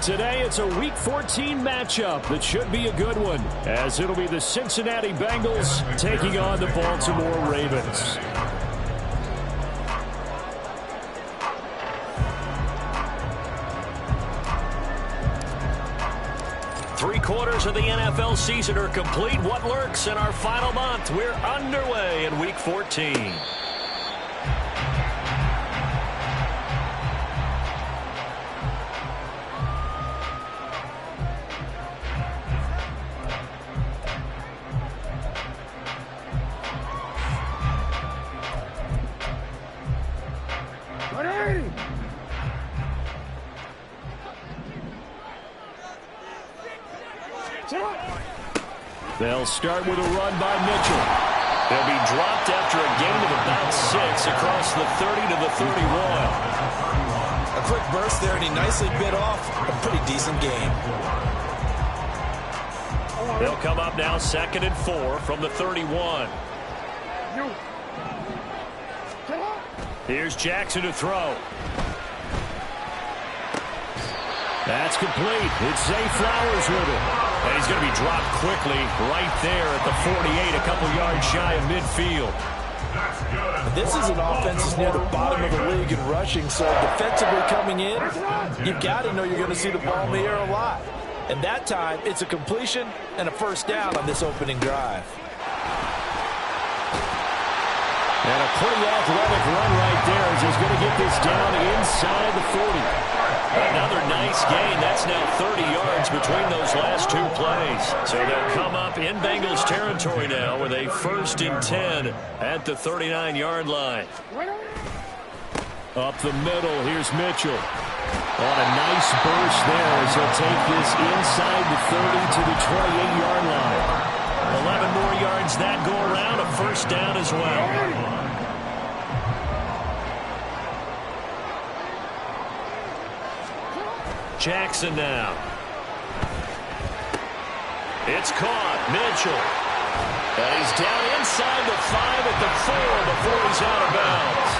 Today, it's a Week 14 matchup that should be a good one, as it'll be the Cincinnati Bengals taking on the Baltimore Ravens. Three-quarters of the NFL season are complete. What lurks in our final month? We're underway in Week 14. They'll start with a run by Mitchell. They'll be dropped after a gain of about 6 across the 30 to the 31. A quick burst there, and he nicely bit off a pretty decent gain. They'll come up now 2nd and 4 from the 31. Here's Jackson to throw. That's complete. It's Zay Flowers with it. And he's going to be dropped quickly right there at the 48, a couple yards shy of midfield. This is an offense that's near the bottom of the league in rushing, so defensively coming in, you've got to know you're going to see the ball in the air a lot. And that time, it's a completion and a first down on this opening drive. And a pretty athletic run right there as he's going to get this down inside the 40. Another nice gain. That's now 30 yards between those last two plays. So they'll come up in Bengals territory now with a 1st and 10 at the 39-yard line. Up the middle, here's Mitchell. On a nice burst there as he'll take this inside the 30 to the 28-yard line. 11 more yards that go around, a first down as well. Jackson now. It's caught. Mitchell. And he's down inside the 5 at the 4 before he's out of bounds.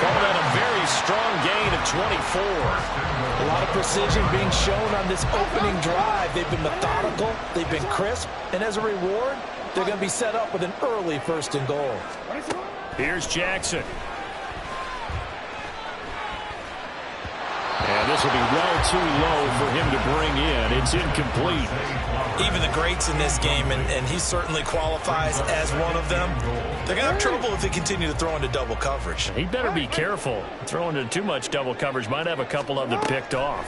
Calling that a very strong gain of 24. A lot of precision being shown on this opening drive. They've been methodical. They've been crisp. And as a reward, they're going to be set up with an early 1st and goal. Here's Jackson. And this will be well too low for him to bring in. It's incomplete. Even the greats in this game, and he certainly qualifies as one of them, they're going to have trouble if they continue to throw into double coverage. He better be careful. Throwing into too much double coverage might have a couple of them picked off.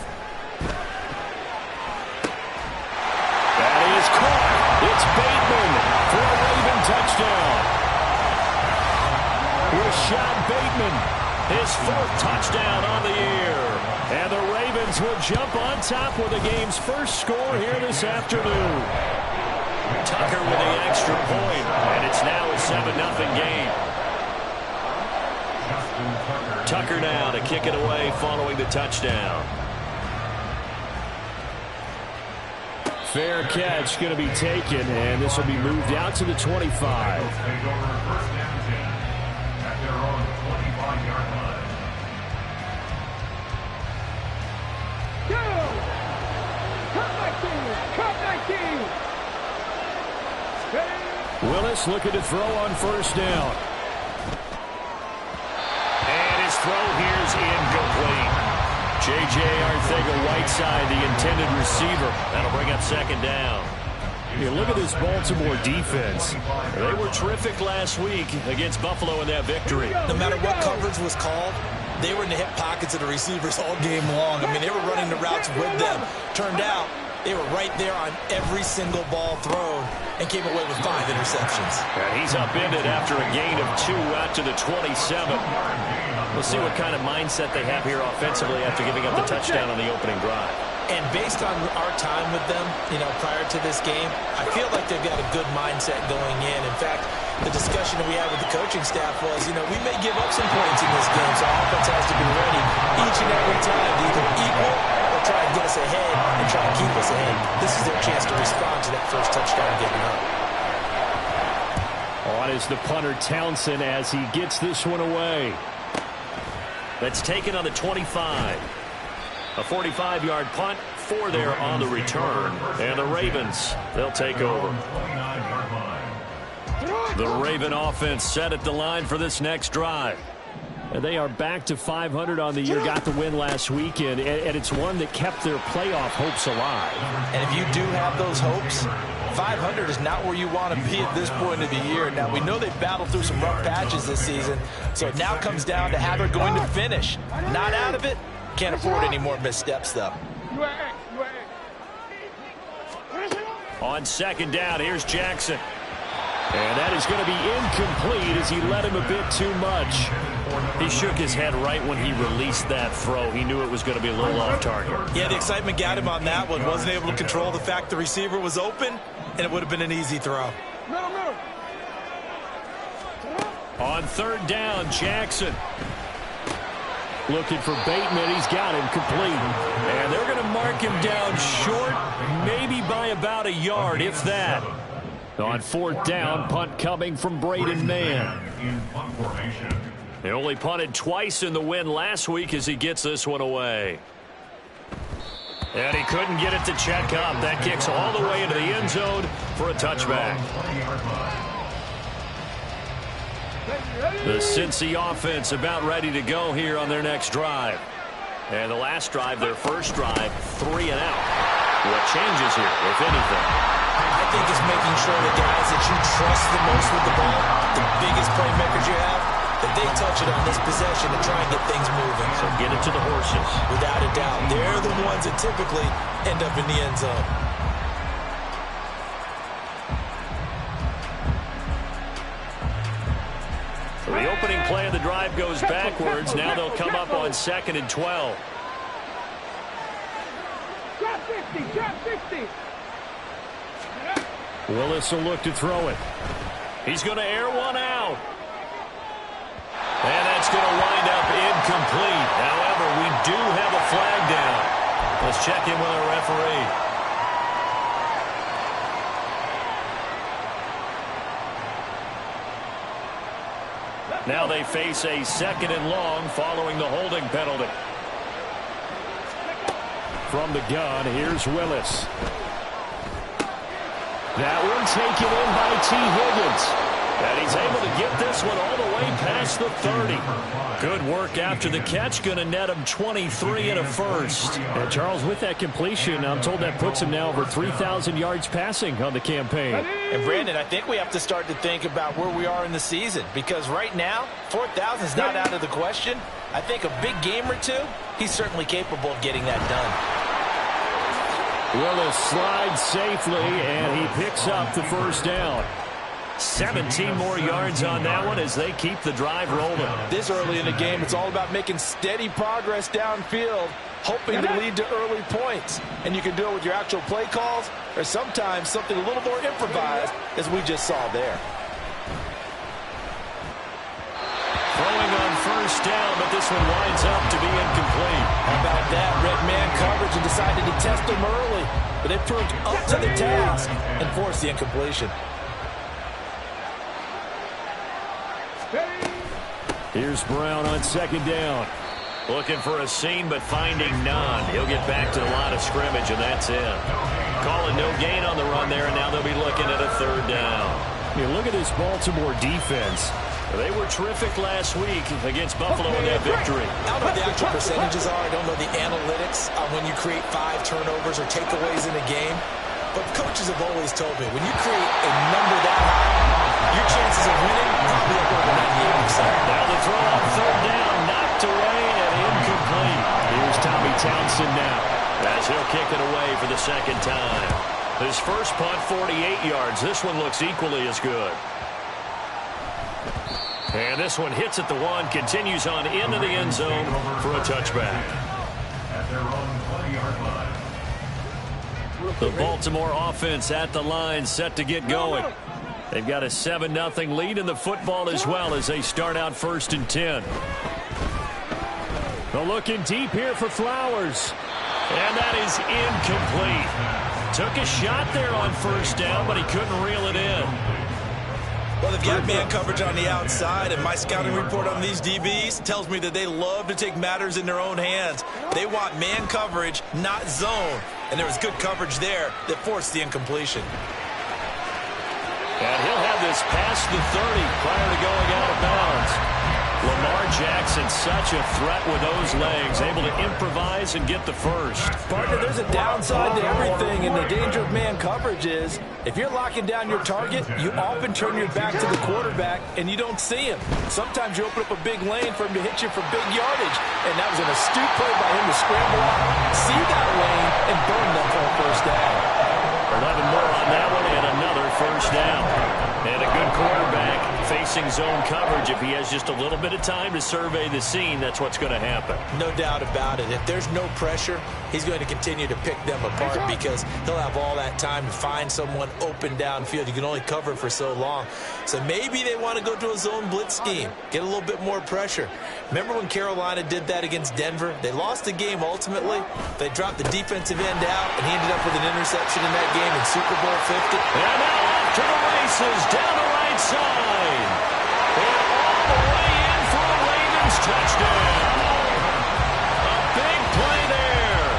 That is caught. It's Bateman for a Raven touchdown. Rashad Bateman, his 4th touchdown on the year. And the Ravens will jump on top with the game's first score here this afternoon. Tucker with the extra point, and it's now a 7-0 game. Tucker now to kick it away following the touchdown. Fair catch going to be taken, and this will be moved out to the 25. Willis looking to throw on 1st down. And his throw here's incomplete. J.J. Arcega-Whiteside, the intended receiver. That'll bring up 2nd down. You look at this Baltimore defense. They were terrific last week against Buffalo in that victory. No matter what coverage was called, they were in the hip pockets of the receivers all game long. I mean, they were running the routes with them. Turned out, they were right there on every single ball thrown and came away with 5 interceptions. And he's upended after a gain of 2 out to the 27. We'll see what kind of mindset they have here offensively after giving up the touchdown on the opening drive. And based on our time with them, prior to this game, I feel like they've got a good mindset going in. In fact, the discussion that we had with the coaching staff was, we may give up some points in this game, so our offense has to be ready each and every time to either equal or try and get us ahead and try and keep us ahead. This is their chance to respond to that first touchdown given up. On is the punter Townsend as he gets this one away. That's taken on the 25. A 45-yard punt, 4 there on the return. And the Ravens, they'll take over. The Raven offense set at the line for this next drive. And they are back to 500 on the year, got the win last weekend, and it's one that kept their playoff hopes alive. And if you do have those hopes, 500 is not where you want to be at this point of the year. Now, we know they've battled through some rough patches this season, so it now comes down to how they're going to finish. Not out of it. Can't afford any more missteps, though. On second down, here's Jackson. And that is going to be incomplete as he led him a bit too much. He shook his head right when he released that throw. He knew it was going to be a little off target. Yeah, the excitement got him on that one. Wasn't able to control the fact the receiver was open, and it would have been an easy throw. On third down, Jackson. Looking for Bateman. He's got him complete. And they're going to mark him down short, maybe by about a yard, if that. On fourth down, punt coming from Braden Mann. They only punted twice in the win last week as he gets this one away. And he couldn't get it to check up. That kicks all the way into the end zone for a touchback. The Cincy offense about ready to go here on their next drive. And the last drive, their first drive, 3 and out. What changes here, if anything? I think it's making sure the guys that you trust the most with the ball, the biggest playmakers you have, that they touch it on this possession to try and get things moving. So get it to the horses. Without a doubt. They're the ones that typically end up in the end zone. So the opening play of the drive goes backwards. Now they'll come up on 2nd and 12. Drop 60, drop 60. Willis will look to throw it. He's going to air one out. And that's going to wind up incomplete. However, we do have a flag down. Let's check in with our referee. Now they face a 2nd and long following the holding penalty. From the gun, here's Willis. That one taken in by T. Higgins. And he's able to get this one all the way past the 30. Good work after the catch. Going to net him 23 and a first. And Charles, with that completion, I'm told that puts him now over 3,000 yards passing on the campaign. And Brandon, I think we have to start to think about where we are in the season. Because right now, 4,000 is not out of the question. I think a big game or two, he's certainly capable of getting that done. Willis slides safely, and he picks up the first down. 17 more yards on that one as they keep the drive rolling. This early in the game, it's all about making steady progress downfield, hoping to lead to early points. And you can do it with your actual play calls or sometimes something a little more improvised, as we just saw there. Throwing on first down, but this one winds up to be incomplete. How about that? Red man coverage and decided to test them early. But they proved up to the task and forced the incompletion. Here's Brown on 2nd down. Looking for a seam, but finding none. He'll get back to the line of scrimmage, and that's it. Calling no gain on the run there, and now they'll be looking at a 3rd down. You look at this Baltimore defense. They were terrific last week against Buffalo in that victory. I don't know what the actual percentages are. I don't know the analytics on when you create 5 turnovers or takeaways in a game. But coaches have always told me, when you create a number that high, your chances of winning probably up over 98%. Now the throw on 3rd down, knocked away and incomplete. Here's Tommy Townsend now, as he'll kick it away for the 2nd time. His first punt, 48 yards. This one looks equally as good. And this one hits at the 1, continues on into the end zone for a touchback. The Baltimore offense at the line, set to get going. They've got a 7-0 lead in the football as well as they start out 1st and 10. They're looking deep here for Flowers. And that is incomplete. Took a shot there on 1st down, but he couldn't reel it in. Well, they've got man coverage on the outside, and my scouting report on these DBs tells me that they love to take matters in their own hands. They want man coverage, not zone. And there was good coverage there that forced the incompletion. And he'll have this past the 30 prior to going out of bounds. Lamar Jackson, such a threat with those legs, able to improvise and get the first. Partner, there's a downside to everything, and the danger of man coverage is if you're locking down your target, you often turn your back to the quarterback, and you don't see him. Sometimes you open up a big lane for him to hit you for big yardage, and that was an astute play by him to scramble out, see that lane, and burn them for a first down. 11 more on that one, and another first down. And a good quarterback facing zone coverage. If he has just a little bit of time to survey the scene, that's what's going to happen. No doubt about it. If there's no pressure, he's going to continue to pick them apart because he'll have all that time to find someone open downfield. You can only cover for so long. So maybe they want to go to a zone blitz scheme, get a little bit more pressure. Remember when Carolina did that against Denver? They lost the game ultimately. They dropped the defensive end out, and he ended up with an interception in that game in Super Bowl 50. And now off to the races down the right side. And all the way in for a Ravens touchdown. A big play there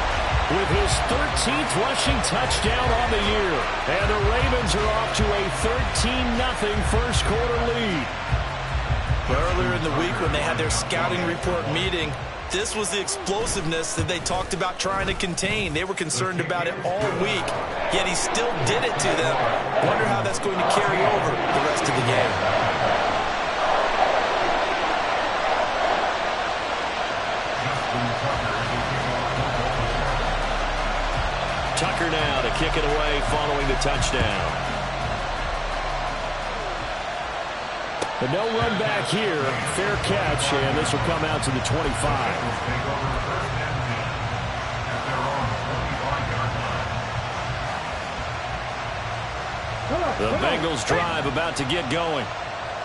with his 13th rushing touchdown on the year. And the Ravens are off to a 13-0 first quarter lead. Earlier in the week when they had their scouting report meeting, this was the explosiveness that they talked about trying to contain. They were concerned about it all week, yet he still did it to them. Wonder how that's going to carry over the rest of the game. Tucker now to kick it away following the touchdown. But no run back here. Fair catch, and this will come out to the 25. The Bengals drive about to get going.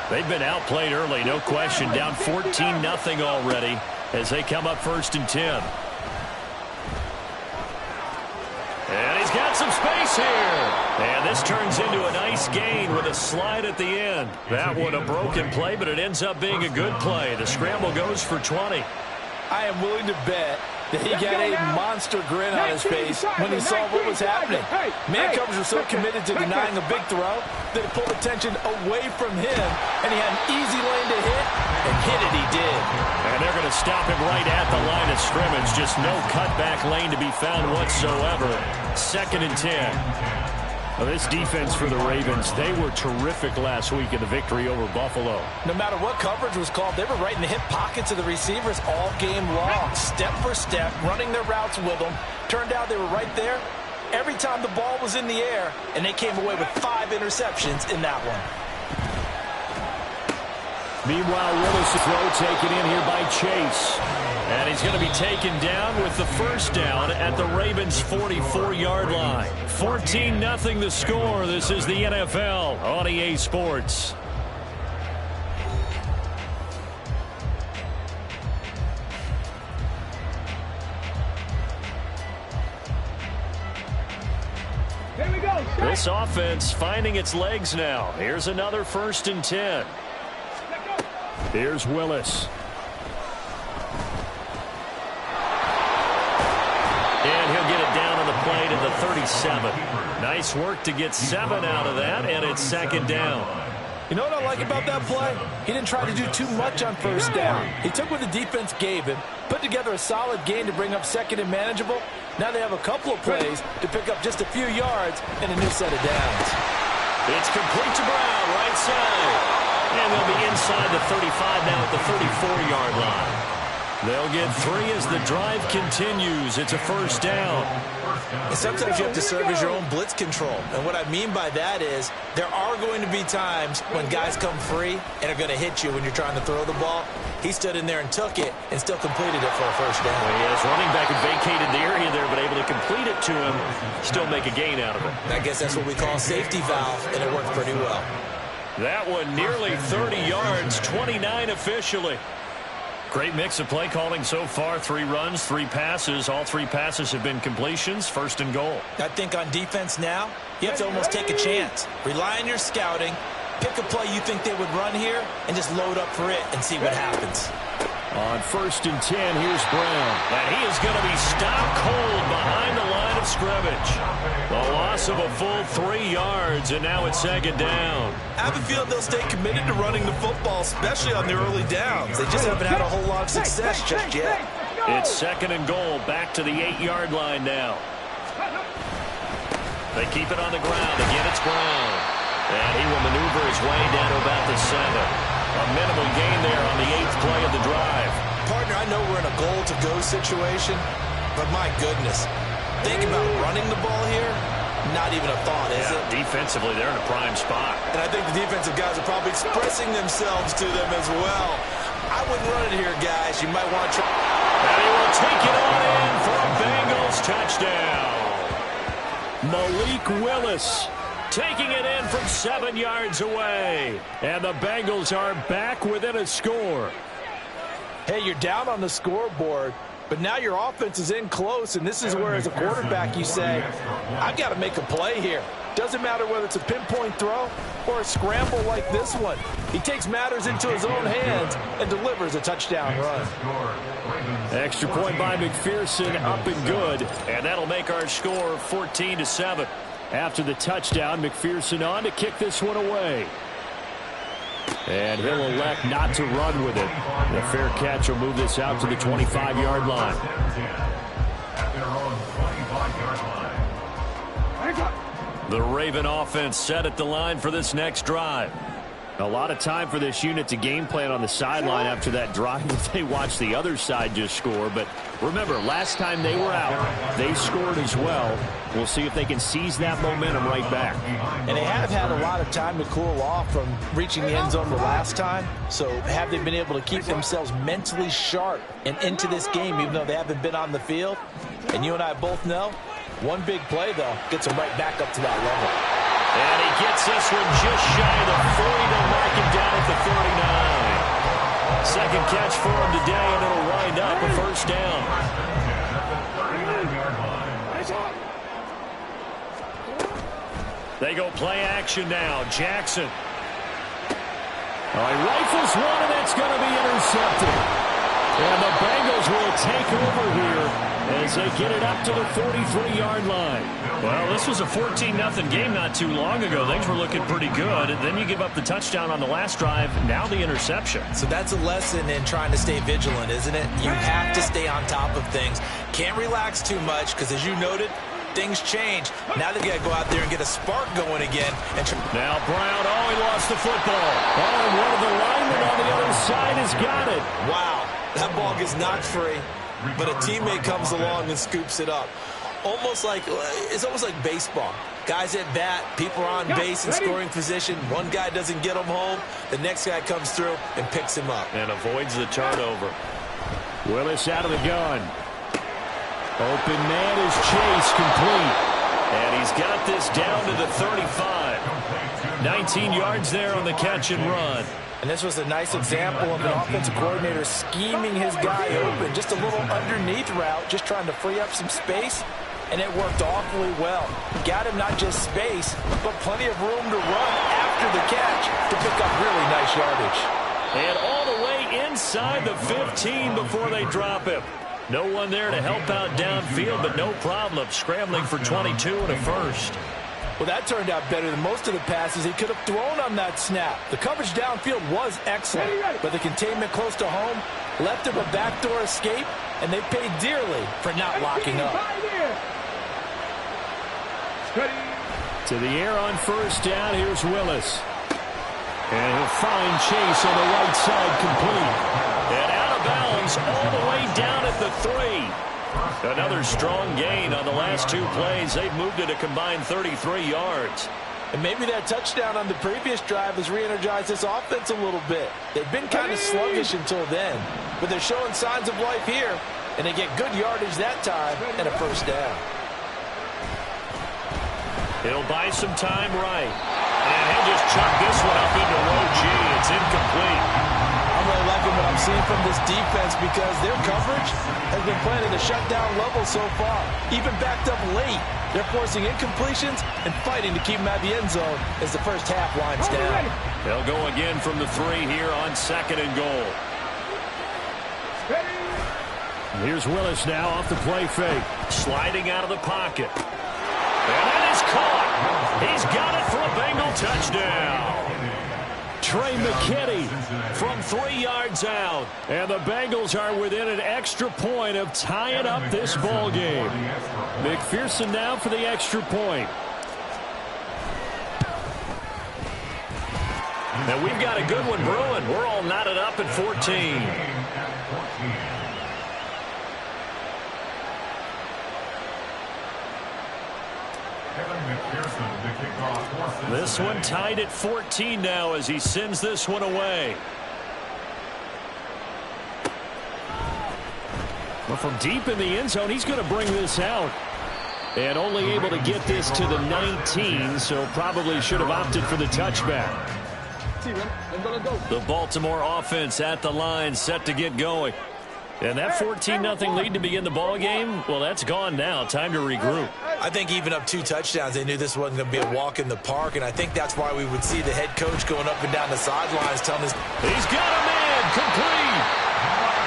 They've been outplayed early, no question. Down 14-0 already as they come up 1st and 10. And he's got some space here. And this turns into a nice gain with a slide at the end. That one a broken play, but it ends up being a good play. The scramble goes for 20. I am willing to bet that he got a monster grin on his face when he saw what was happening. Man coverage was so committed to denying a big throw that it pulled attention away from him, and he had an easy lane to hit, and hit it he did. And they're going to stop him right at the line of scrimmage. Just no cutback lane to be found whatsoever. 2nd and 10. Well, this defense for the Ravens, they were terrific last week in the victory over Buffalo. No matter what coverage was called, they were right in the hip pockets of the receivers all game long, step for step, running their routes with them. Turned out they were right there every time the ball was in the air, and they came away with 5 interceptions in that one. Meanwhile, Willis' throw taken in here by Chase. And he's going to be taken down with the first down at the Ravens' 44-yard line. 14-0 the score. This is the NFL on EA Sports. Here we go. This offense finding its legs now. Here's another 1st and 10. Here's Willis. And he'll get it down on the play to the 37. Nice work to get 7 out of that, and it's 2nd down. You know what I like about that play? He didn't try to do too much on 1st down. He took what the defense gave him, put together a solid gain to bring up 2nd and manageable. Now they have a couple of plays to pick up just a few yards and a new set of downs. It's complete to Brown, right side. And they'll be inside the 35 now at the 34-yard line. They'll get 3 as the drive continues. It's a 1st down. And sometimes you have to serve as your own blitz control. And what I mean by that is there are going to be times when guys come free and are going to hit you when you're trying to throw the ball. He stood in there and took it and still completed it for a 1st down. Well, yeah, his running back had vacated the area there, but able to complete it to him, still make a gain out of it. I guess that's what we call a safety valve, and it worked pretty well. That one nearly 30 yards, 29 officially. Great mix of play calling so far. 3 runs, 3 passes. All 3 passes have been completions. 1st and goal. I think on defense now, you have to almost take a chance. Rely on your scouting Pick a play you think they would run here and just load up for it and see what happens. On 1st and 10, here's Brown. And he is going to be stopped cold behind the line of scrimmage. A loss of a full 3 yards, and now it's 2nd down. I have a feeling they'll stay committed to running the football, especially on the early downs. They just haven't had a whole lot of success just yet. It's 2nd and goal, back to the 8-yard line now. They keep it on the ground. Again, it's Brown. And he will maneuver his way down to about the 7. A minimal gain there on the 8th play of the drive. Partner, I know we're in a goal-to-go situation, but my goodness, think about running the ball here. Not even a thought, is it? Defensively, they're in a prime spot. And I think the defensive guys are probably expressing themselves to them as well. I wouldn't run it here, guys. You might want to try. And he will take it on in for a Bengals touchdown. Malik Willis taking it in from 7 yards away. And the Bengals are back within a score. Hey, you're down on the scoreboard, but now your offense is in close, and this is where, as a quarterback, you say, I've got to make a play here. Doesn't matter whether it's a pinpoint throw or a scramble like this one. He takes matters into his own hands and delivers a touchdown run. Extra point by McPherson, up and good. And that'll make our score 14-7. After the touchdown, McPherson on to kick this one away. And he'll elect not to run with it. The fair catch will move this out to the 25-yard line. The Raven offense set at the line for this next drive. A lot of time for this unit to game plan on the sideline after that drive that they watched the other side just score. But remember, last time they were out, they scored as well. We'll see if they can seize that momentum right back. And they have had a lot of time to cool off from reaching the end zone the last time. So have they been able to keep themselves mentally sharp and into this game, even though they haven't been on the field? And you and I both know, one big play, though, gets them right back up to that level. And he gets this one just shy of the 40 to mark him down at the 39. Second catch for him today, and it'll wind up a first down. They go play action now. Jackson. He rifles one, and it's going to be intercepted. And the Bengals will take over here as they get it up to the 43-yard line. Well, this was a 14-0 game not too long ago. Things were looking pretty good. And then you give up the touchdown on the last drive. Now the interception. So that's a lesson in trying to stay vigilant, isn't it? You have to stay on top of things. Can't relax too much because, as you noted, things change. Now they've got to go out there and get a spark going again. Now Brown, he lost the football. And one of the linemen on the other side has got it. Wow, that ball gets knocked free, but a teammate comes along and scoops it up. It's almost like baseball. Guys at bat, people are on base in scoring position. One guy doesn't get him home. The next guy comes through and picks him up. And avoids the turnover. Willis out of the gun. Open man is Chase, complete. And he's got this down to the 35. 19 yards there on the catch and run. And this was a nice example of an offensive coordinator scheming his guy open. Just a little underneath route, just trying to free up some space. And it worked awfully well. Got him not just space, but plenty of room to run after the catch to pick up really nice yardage. And all the way inside the 15 before they drop him. No one there to help out downfield, but no problem scrambling for 22 and a first. Well, that turned out better than most of the passes he could have thrown on that snap. The coverage downfield was excellent, but the containment close to home left him a backdoor escape, and they paid dearly for not locking up. To the air on first down, here's Willis. And he'll find Chase on the right side, complete. And out of bounds all the way down at the 3. Another strong gain on the last two plays. They've moved it a combined 33 yards. And maybe that touchdown on the previous drive has re-energized this offense a little bit. They've been kind of sluggish until then, but they're showing signs of life here, and they get good yardage that time and a first down. He'll buy some time right. And he'll just chuck this one up into row G. It's incomplete. I'm really liking what I'm seeing from this defense because their coverage has been playing at a shutdown level so far. Even backed up late, they're forcing incompletions and fighting to keep them at the end zone as the first half winds down. They'll go again from the 3 here on 2nd and goal. Here's Willis now off the play fake. Sliding out of the pocket. And that is caught. He's got it for a Bengal touchdown. Trey McKinney From 3 yards out. And the Bengals are within an extra point of tying up this ball game. McPherson now for the extra point. And we've got a good one brewing. We're all knotted up at 14. This one tied at 14 now as he sends this one away. Well, from deep in the end zone, he's going to bring this out. And only able to get this to the 19, so probably should have opted for the touchback. The Baltimore offense at the line, set to get going. And that 14-0 lead to begin the ball game, well, that's gone now. Time to regroup. I think even up 2 touchdowns, they knew this wasn't going to be a walk in the park, and I think that's why we would see the head coach going up and down the sidelines telling us, he's got a man complete.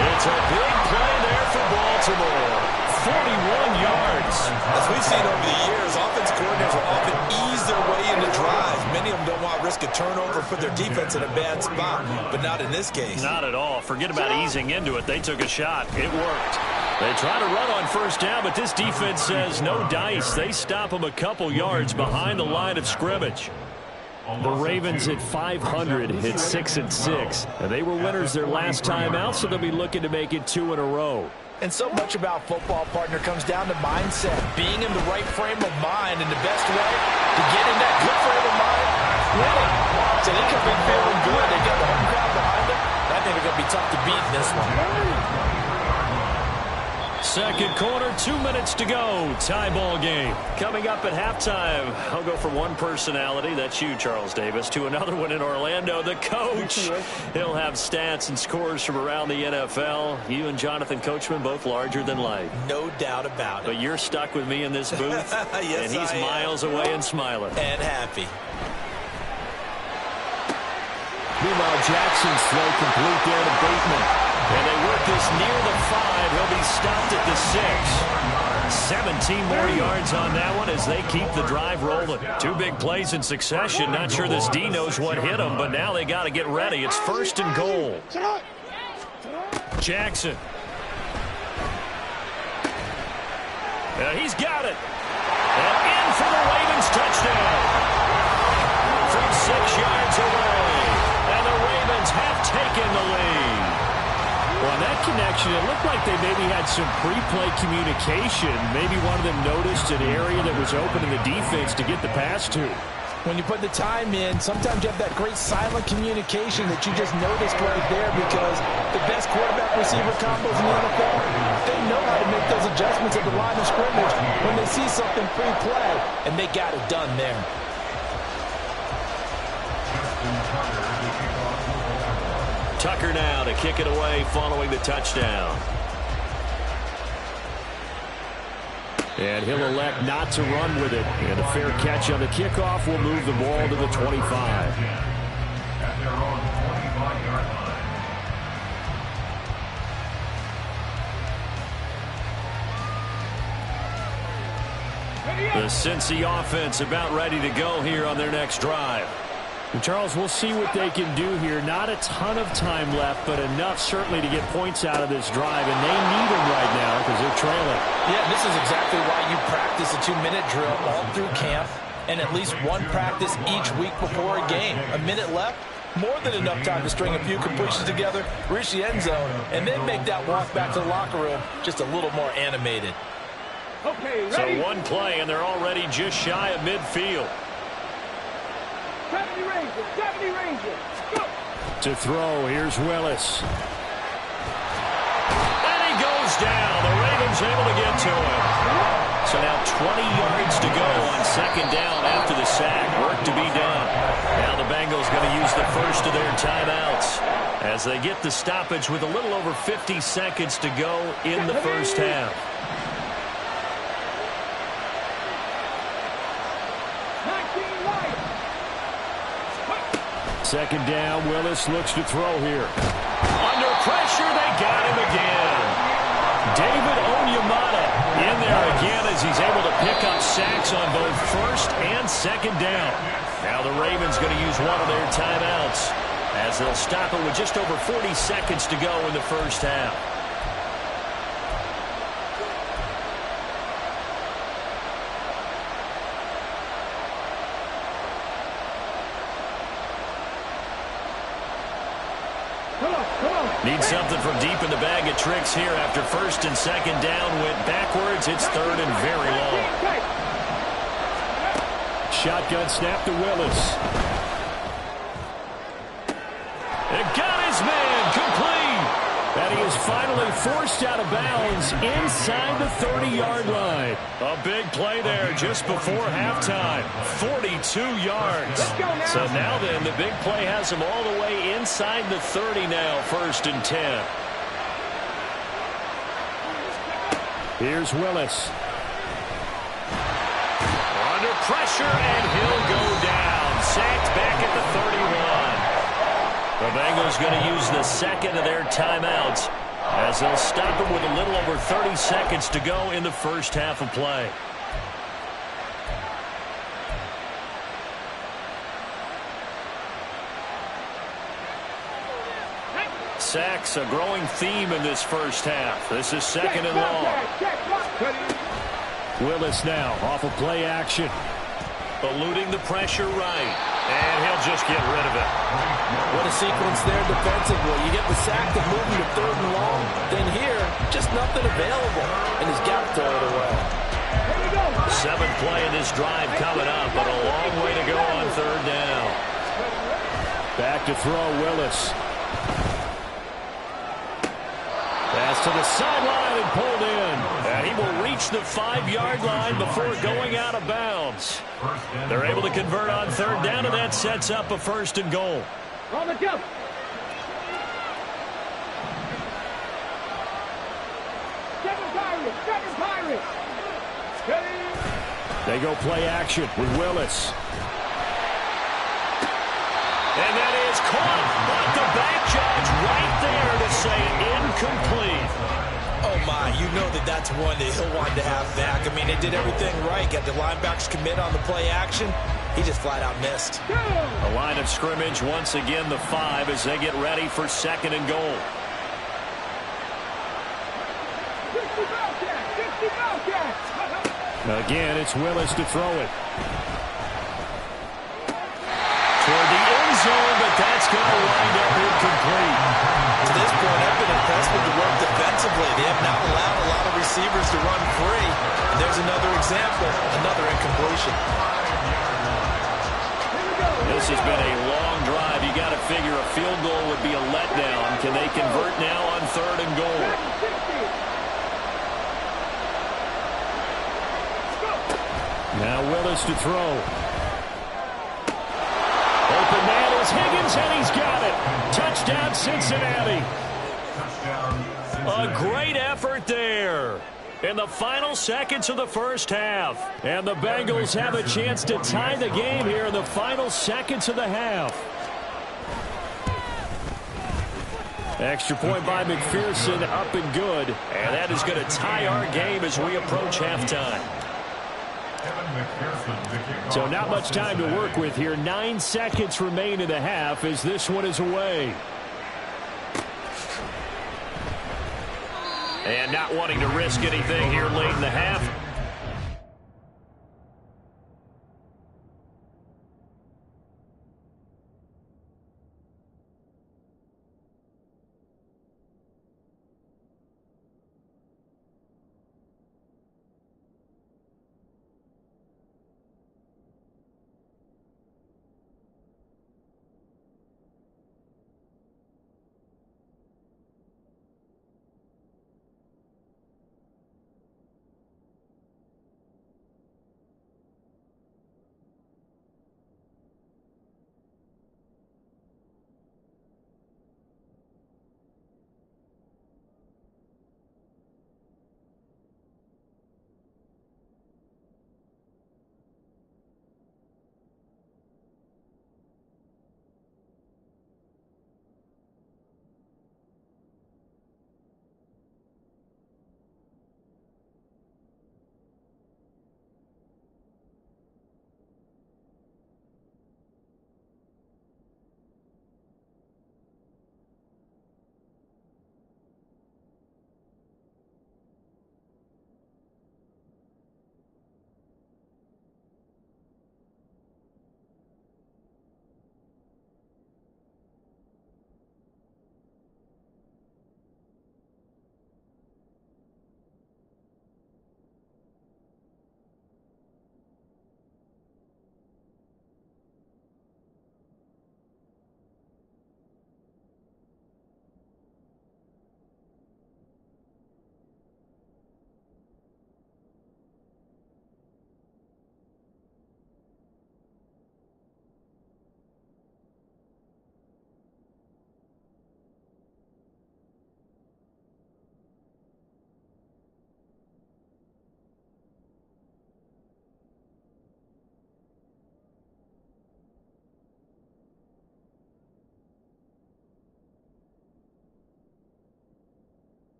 It's a big play there for Baltimore. 41 yards. As we've seen over the years, offense coordinators will often ease their way into drives. Many of them don't want to risk a turnover, put their defense in a bad spot, but not in this case. Not at all. Forget about easing into it. They took a shot. It worked. They try to run on first down, but this defense says no dice. They stop them a couple yards behind the line of scrimmage. The Ravens at 500 hit 6-6, and they were winners their last time out, so they'll be looking to make it 2 in a row. And so much about football, partner, comes down to mindset. Being in the right frame of mind, and the best way to get in that good frame of mind, winning. So they could be feeling good. They got the home crowd behind them. I think they're going to be tough to beat in this one. Second quarter, 2 minutes to go. Tie ball game. Coming up at halftime, I'll go from one personality, that's you, Charles Davis, to another one in Orlando, the coach. He'll have stats and scores from around the NFL. You and Jonathan Coachman, both larger than life. No doubt about it. But you're stuck with me in this booth, yes, and he's miles away and smiling. And happy. Meanwhile, Jackson's throw complete there to Bateman. And they work this near the 5. He'll be stopped at the 6. 17 more yards on that one as they keep the drive rolling. 2 big plays in succession. Not sure this D knows what hit him, but now they got to get ready. It's 1st and goal. Jackson. He's got it. And in for the Ravens touchdown. From 6 yards away. And the Ravens have taken the lead. Well, that connection, it looked like they maybe had some pre-play communication. Maybe one of them noticed an area that was open in the defense to get the pass to. When you put the time in, sometimes you have that great silent communication that you just noticed right there because the best quarterback-receiver combos in the NFL, they know how to make those adjustments at the line of scrimmage when they see something pre-play, and they got it done there. Tucker now to kick it away following the touchdown. And he'll elect not to run with it. And a fair catch on the kickoff will move the ball to the 25. The Cincy offense about ready to go here on their next drive. And Charles, we'll see what they can do here. Not a ton of time left, but enough certainly to get points out of this drive, and they need them right now because they're trailing. Yeah, this is exactly why you practice a 2-minute drill all through camp and at least one practice each week before a game. A minute left, more than enough time to string a few completions together, reach the end zone, and then make that walk back to the locker room just a little more animated. Okay, ready? So one play, and they're already just shy of midfield. 70 Rangers, 70 Rangers, go! To throw, here's Willis. And he goes down. The Ravens able to get to him. So now 20 yards to go on 2nd down after the sack. Work to be done. Now the Bengals going to use the first of their timeouts. as they get the stoppage with a little over 50 seconds to go in the first half. 19 right. Second down, Willis looks to throw here. Under pressure, they got him again. David Onyemata in there again as he's able to pick up sacks on both first and second down. Now the Ravens going to use one of their timeouts as they'll stop it with just over 40 seconds to go in the first half. Need something from deep in the bag of tricks here after first and second down went backwards. It's third and very long. Shotgun snap to Willis. It got his man complete. And he is finally forced out of bounds inside the 30-yard line. A big play there just before halftime. 42 yards. So now then, the big play has him all the way inside the 30 now, first and 10. Here's Willis. Under pressure, and he'll go down. Sacked back at the 31. The Bengals going to use the second of their timeouts as they'll stop it with a little over 30 seconds to go in the first half of play. Sacks, a growing theme in this first half. This is second and long. Willis now off of play action. Eluding the pressure right. And he'll just get rid of it. What a sequence there defensively. You get the sack to move him to third and long. Then here, just nothing available. And he's got to throw it away. Seventh play in this drive coming up, but a long way to go on third down. Back to throw, Willis. Pass to the sideline and pulled in. And he will reach the 5-yard line before going out of bounds. They're able to convert on third down, and that sets up a first and goal. On the jump. Seven Pirates. They go play action with Willis. And that is caught, but the back judge right there to say incomplete. Oh, my. You know that's one that he'll want to have back. I mean, they did everything right. Got the linebackers commit on the play action. He just flat out missed. A line of scrimmage once again, the 5, as they get ready for second and goal. 50 Bobcats. Again, it's Willis to throw it. Toward the end zone, but that's going to wind up incomplete. To this point, I've been impressed with the work defensively. They have not allowed a lot of receivers to run free. And there's another example, another incompletion. This has been a long drive. You got to figure a field goal would be a letdown. Can they convert now on third and goal? Now Willis to throw. Open man is Higgins, and he's got it. Touchdown, Cincinnati. A great effort there in the final seconds of the first half. And the Bengals have a chance to tie the game here in the final seconds of the half. Extra point by McPherson, up and good. And that is going to tie our game as we approach halftime. So not much time to work with here. 9 seconds remain in the half as this one is away. And not wanting to risk anything here late in the half.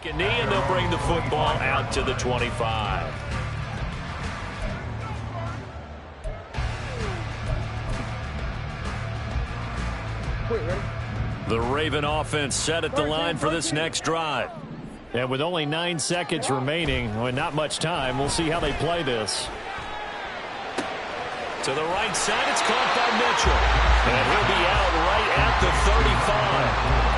Take a knee, and they'll bring the football out to the 25. The Raven offense set at the line for this next drive. And with only 9 seconds remaining, with not much time, we'll see how they play this. To the right side, it's caught by Mitchell. And he'll be out right at the 35.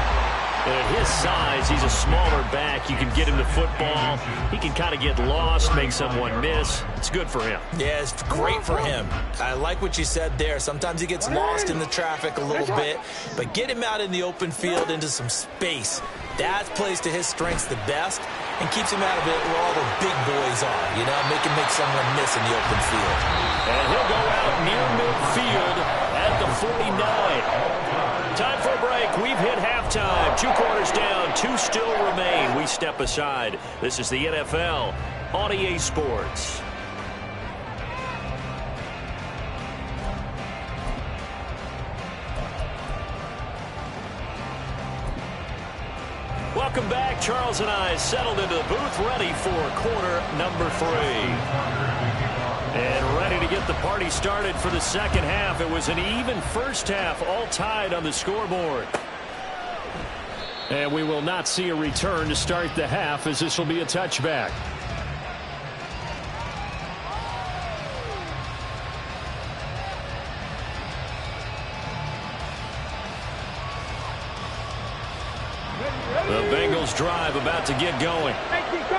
And at his size, he's a smaller back. You can get him the football. He can kind of get lost, make someone miss. It's good for him. Yeah, it's great for him. I like what you said there. Sometimes he gets lost in the traffic a little bit, but get him out in the open field into some space. That plays to his strengths the best and keeps him out of it where all the big boys are, you know, make someone miss in the open field. And he'll go out near midfield at the 49. Time for a break. We've hit halftime. 2 quarters down, 2 still remain. We step aside. This is the NFL on EA Sports. Welcome back. Charles and I settled into the booth, ready for quarter number 3. And ready to get the party started for the second half. It was an even first half, all tied on the scoreboard. And we will not see a return to start the half, as this will be a touchback. The Bengals drive about to get going.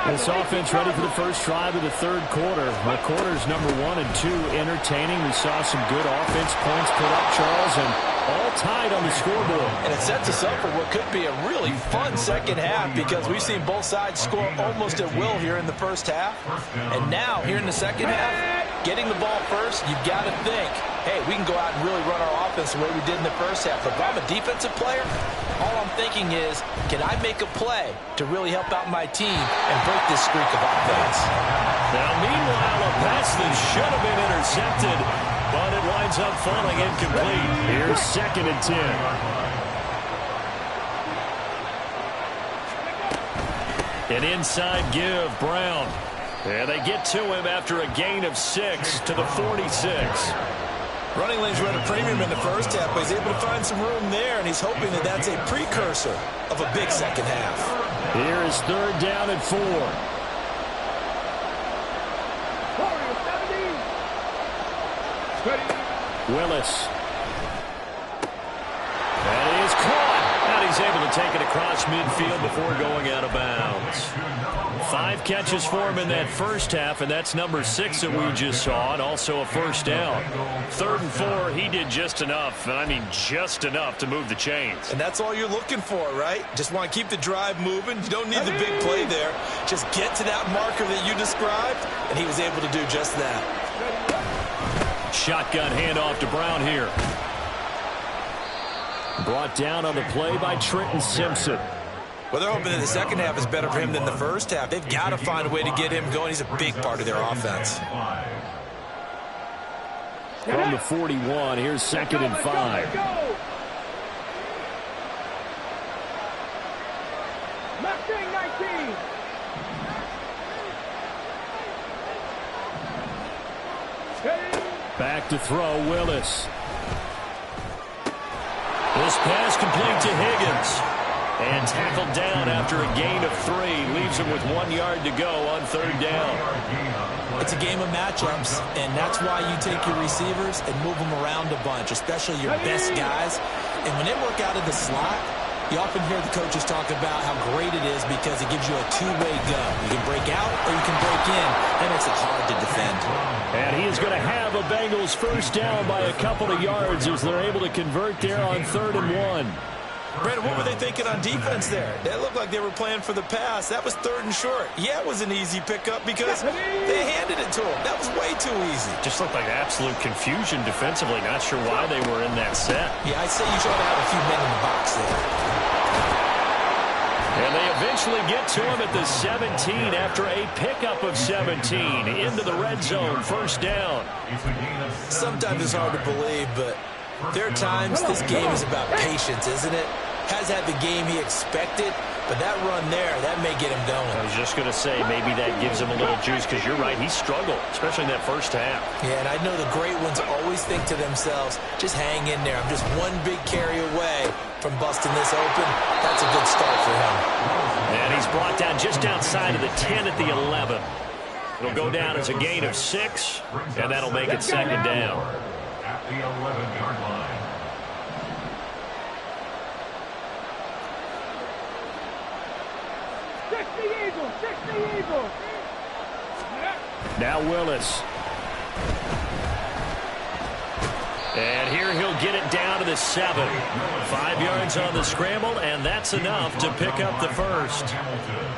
This offense ready for the first drive of the third quarter. The quarters number 1 and 2 entertaining. We saw some good offense points put up, Charles, and all tied on the scoreboard. And it sets us up for what could be a really fun second half because we've seen both sides score almost at will here in the first half. And now, here in the second half, getting the ball first, you've got to think, hey, we can go out and really run our offense the way we did in the first half. If I'm a defensive player, all I'm thinking is, can I make a play to really help out my team and break this streak of offense? Now, meanwhile, a pass that should have been intercepted, but it winds up falling incomplete. Here's 2nd and 10. An inside give, Brown. And they get to him after a gain of 6 to the 46. Running lanes were at a premium in the first half, but he's able to find some room there, and he's hoping that that's a precursor of a big second half. Here is 3rd down and 4. Willis. That is caught. And he's able to take it across midfield before going out of bounds. 5 catches for him in that first half, and that's number 6 that we just saw, and also a first down. 3rd and 4, he did just enough, and I mean just enough to move the chains. And that's all you're looking for, right? Just want to keep the drive moving. You don't need the big play there. Just get to that marker that you described, and he was able to do just that. Shotgun handoff to Brown here. Brought down on the play by Trenton Simpson. Well, they're hoping that the second half is better for him than the first half. They've got to find a way to get him going. He's a big part of their offense. From the 41, here's 2nd and 5. Mustang 19. Back to throw, Willis. This pass complete to Higgins. And tackled down after a gain of 3. Leaves him with 1 yard to go on 3rd down. It's a game of matchups, and that's why you take your receivers and move them around a bunch, especially your best guys. And when they work out of the slot, you often hear the coaches talk about how great it is because it gives you a two-way go. You can break out or you can break in. That makes it hard to defend. And he is going to have a Bengals first down by a couple of yards as they're able to convert there on 3rd and 1. Brandon, what were they thinking on defense there? That looked like they were playing for the pass. That was 3rd and short. Yeah, it was an easy pickup because they handed it to him. That was way too easy. Just looked like absolute confusion defensively. Not sure why they were in that set. Yeah, I'd say you should have a few men in the box there. And they eventually get to him at the 17 after a pickup of 17 into the red zone. First down. Sometimes it's hard to believe, but there are times this game is about patience, isn't it? has had the game he expected, but that run there, that may get him going. I was just going to say, maybe that gives him a little juice, because you're right, he struggled, especially in that first half. Yeah, and I know the great ones always think to themselves, just hang in there. I'm just one big carry away from busting this open. That's a good start for him. And he's brought down just outside of the 10 at the 11. It'll go down as a gain of 6, and that'll make it second down. At the 11-yard line. Now Willis. And here he'll get it down to the 7. 5 yards on the scramble, and that's enough to pick up the first.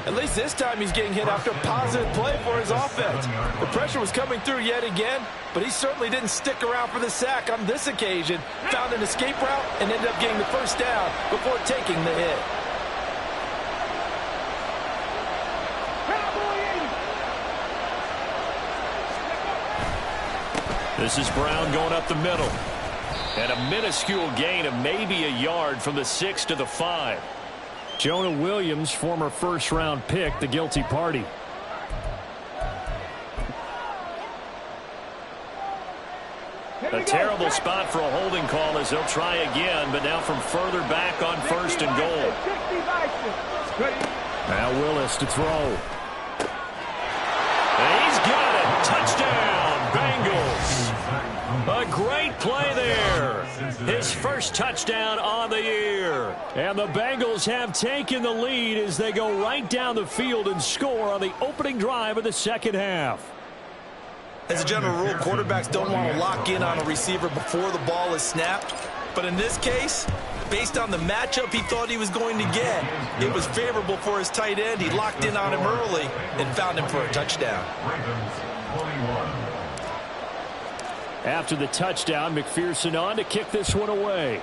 At least this time he's getting hit after a positive play for his offense. The pressure was coming through yet again, but he certainly didn't stick around for the sack on this occasion. Found an escape route and ended up getting the first down before taking the hit. This is Brown going up the middle. And a minuscule gain of maybe a yard from the 6 to the 5. Jonah Williams, former first-round pick, the guilty party. A terrible spot for a holding call as they'll try again, but now from further back on 1st and goal. Now Willis to throw. And he's got it. Touchdown, Bengals. A great play there. His first touchdown on the year. And the Bengals have taken the lead as they go right down the field and score on the opening drive of the second half. As a general rule, quarterbacks don't want to lock in on a receiver before the ball is snapped. But in this case, based on the matchup he thought he was going to get, it was favorable for his tight end. He locked in on him early and found him for a touchdown. After the touchdown, McPherson on to kick this one away.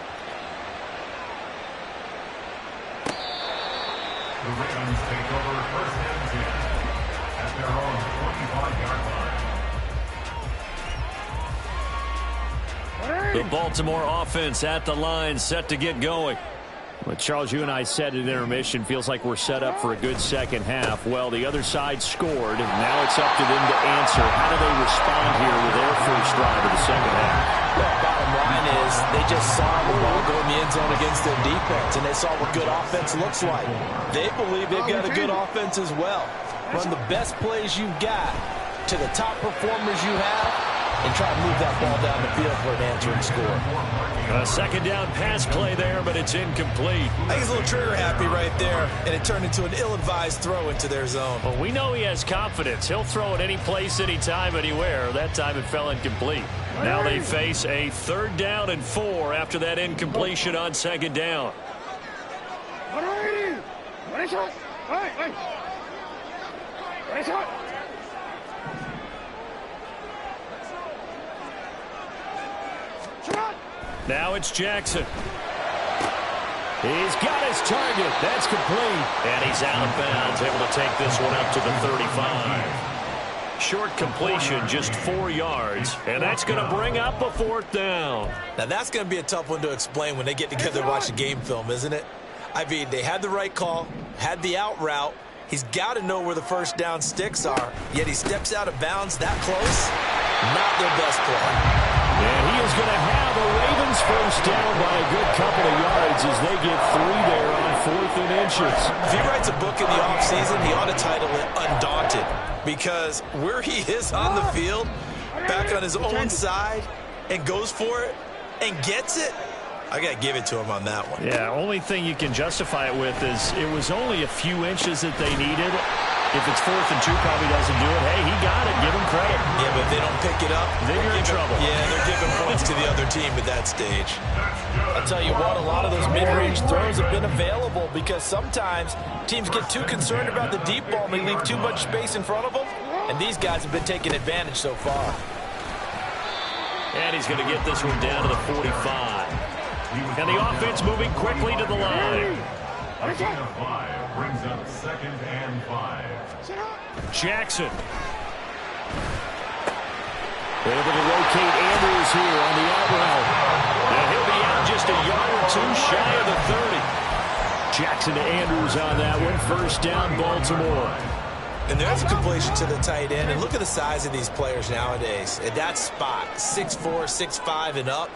The Ravens take over 1st and 10 at their own 25-yard line. The Baltimore offense at the line, set to get going. Well, Charles, you and I said at intermission, feels like we're set up for a good second half. Well, the other side scored, and now it's up to them to answer. How do they respond here with their first drive of the second half? Well, bottom line is they just saw the ball go in the end zone against their defense, and they saw what good offense looks like. They believe they've got a good offense as well. Run the best plays you've got to the top performers you have, and try to move that ball down the field for an answering score. A second down pass play there, but it's incomplete. I think he's a little trigger happy right there, and it turned into an ill-advised throw into their zone. Well, we know he has confidence. He'll throw it any place, anytime, anywhere. That time it fell incomplete. Now they face a 3rd down and 4 after that incompletion on 2nd down. Now it's Jackson. He's got his target. That's complete. And he's out of bounds, able to take this one up to the 35. Short completion, just 4 yards. And that's going to bring up a 4th down. Now, that's going to be a tough one to explain when they get together and watch the game film, isn't it? I mean, they had the right call, had the out route. He's got to know where the first down sticks are, yet he steps out of bounds that close. Not their best play. And he is going to have a Ravens first down by a good couple of yards as they get 3 there on 4th and inches. If he writes a book in the offseason, he ought to title it Undaunted, because where he is on the field, back on his own side, and goes for it and gets it, I got to give it to him on that one. Yeah, only thing you can justify it with is it was only a few inches that they needed. If it's 4th and 2, probably doesn't do it. Hey, he got it. Give him credit. Yeah, but if they don't pick it up, then you're in trouble. Yeah, they're giving points to the other team at that stage. I'll tell you what, a lot of those mid-range throws have been available because sometimes teams get too concerned about the deep ball and they leave too much space in front of them, and these guys have been taking advantage so far. And he's going to get this one down to the 45. And the offense moving quickly to the line. A gain of 5 brings up 2nd and 5. Jackson. Able to locate Andrews here on the out route. And he'll be out just a yard or 2 shy of the 30. Jackson to Andrews on that one. First down, Baltimore. And there's a completion to the tight end. And look at the size of these players nowadays. At that spot, 6'4", 6'5", and up.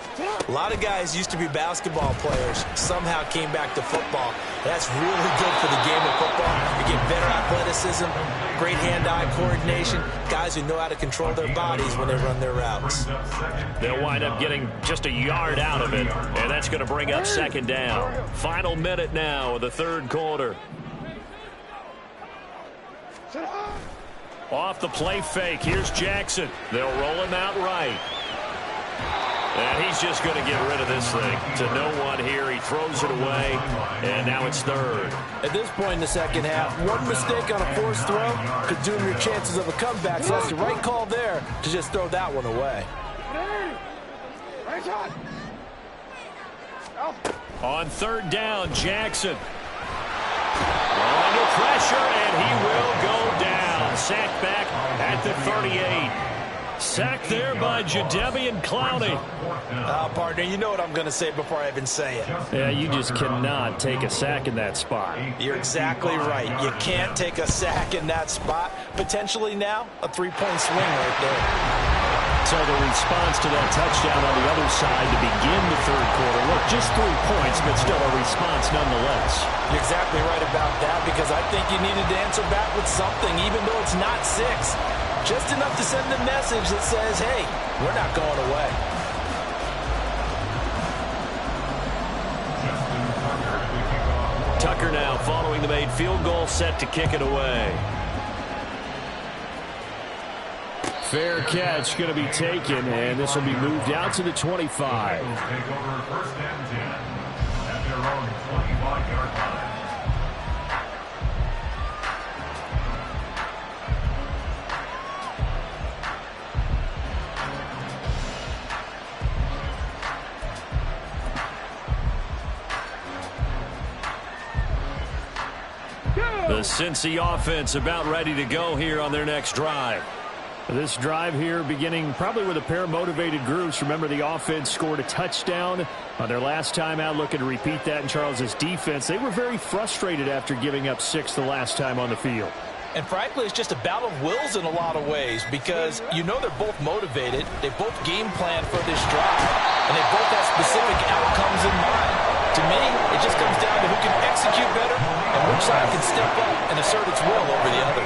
A lot of guys used to be basketball players, somehow came back to football. That's really good for the game of football. You get better athleticism, great hand-eye coordination, guys who know how to control their bodies when they run their routes. They'll wind up getting just a yard out of it, and that's going to bring up second down. Final minute now of the third quarter. Off the play fake, here's Jackson. They'll roll him out right. And he's just going to get rid of this thing to no one here. He throws it away, and now it's third. At this point in the second half, one mistake on a forced throw could doom your chances of a comeback. So that's the right call there to just throw that one away. On third down, Jackson. Under pressure, and he will go down. Sacked back at the 38. Sacked there by Jadeveon Clowney. Partner, you know what I'm going to say before I even say it. Yeah, you just cannot take a sack in that spot. You're exactly right. You can't take a sack in that spot. Potentially now, a three-point swing right there. So the response to that touchdown on the other side to begin the third quarter. Look, just 3 points, but still a response nonetheless. You're exactly right about that, because I think you needed to answer back with something, even though it's not 6. Just enough to send a message that says, hey, we're not going away. Tucker now following the made field goal, set to kick it away. Fair catch going to be taken, and this will be moved out to the 25. Take over first and 10 at their own 25-yard line. The Cincy offense about ready to go here on their next drive. This drive here beginning probably with a pair of motivated groups. Remember, the offense scored a touchdown on their last time out, looking to repeat that in Charles's defense. They were very frustrated after giving up 6 the last time on the field. And frankly, it's just a battle of wills in a lot of ways, because you know they're both motivated. They both game plan for this drive, and they both have specific outcomes in mind. To me, it just comes down to who can execute better and which side can step up and assert its will over the other.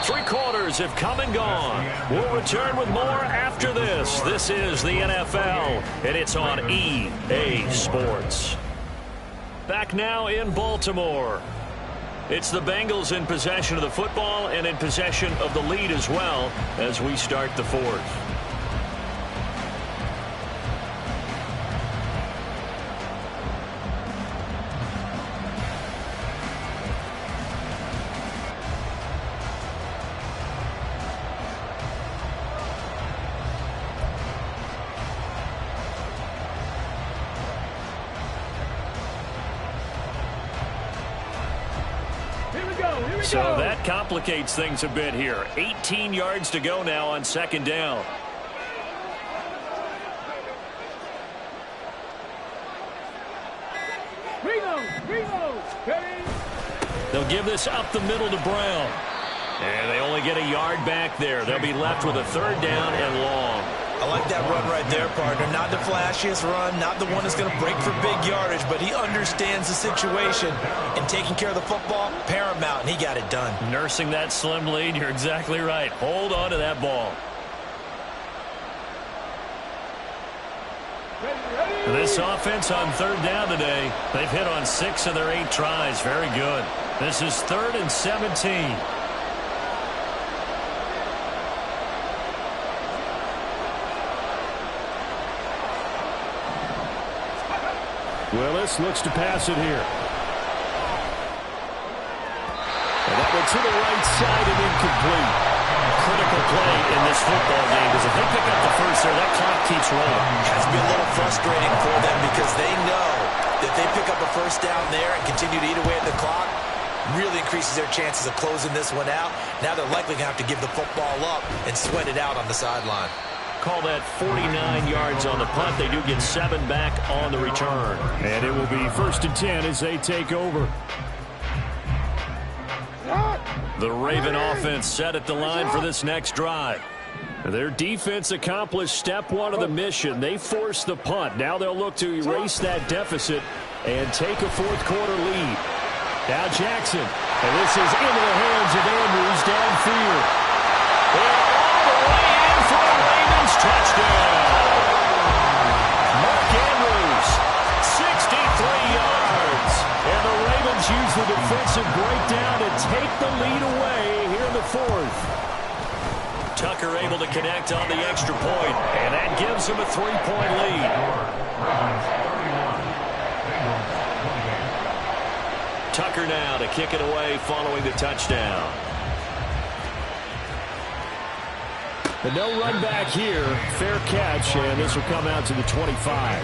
3 quarters have come and gone. We'll return with more after this. This is the NFL, and it's on EA Sports. Back now in Baltimore. It's the Bengals in possession of the football and in possession of the lead as well as we start the fourth. So that complicates things a bit here. 18 yards to go now on second down. They'll give this up the middle to Brown. And they only get a yard back there. They'll be left with a third down and long. I like that run right there, partner. Not the flashiest run, not the one that's going to break for big yardage, but he understands the situation, and taking care of the football, paramount, and he got it done. Nursing that slim lead, you're exactly right. Hold on to that ball. This offense on third down today, they've hit on 6 of their 8 tries. Very good. This is 3rd and 17. Willis looks to pass it here. And that one to the right side and incomplete. Critical play in this football game, because if they pick up the first there, that clock keeps rolling. Has to be a little frustrating for them, because they know that they pick up a first down there and continue to eat away at the clock, really increases their chances of closing this one out. Now they're likely going to have to give the football up and sweat it out on the sideline. Call that 49 yards on the punt. They do get 7 back on the return. And it will be 1st and 10 as they take over. The Raven offense set at the line for this next drive. Their defense accomplished step 1 of the mission. They forced the punt. Now they'll look to erase that deficit and take a 4th quarter lead. Now Jackson. And this is into the hands of Andrews downfield. And all the way in for a Ravens touchdown. Mark Andrews, 63 yards. And the Ravens use the defensive breakdown to take the lead away here in the 4th. Tucker able to connect on the extra point, and that gives him a 3-point lead. Tucker now to kick it away following the touchdown. The no run back here. Fair catch, and this will come out to the 25.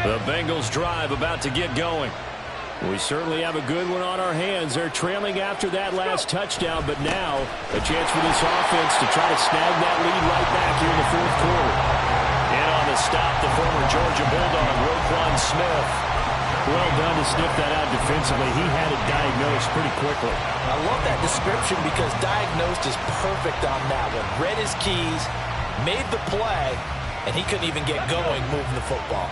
The Bengals drive about to get going. We certainly have a good one on our hands. They're trailing after that last touchdown, but now a chance for this offense to try to snag that lead right back here in the 4th quarter. And on the stop, the former Georgia Bulldog, Roquan Smith. Well done to sniff that out defensively. He had it diagnosed pretty quickly. I love that description because diagnosed is perfect on that one. Read his keys, made the play, and he couldn't even get going moving the football.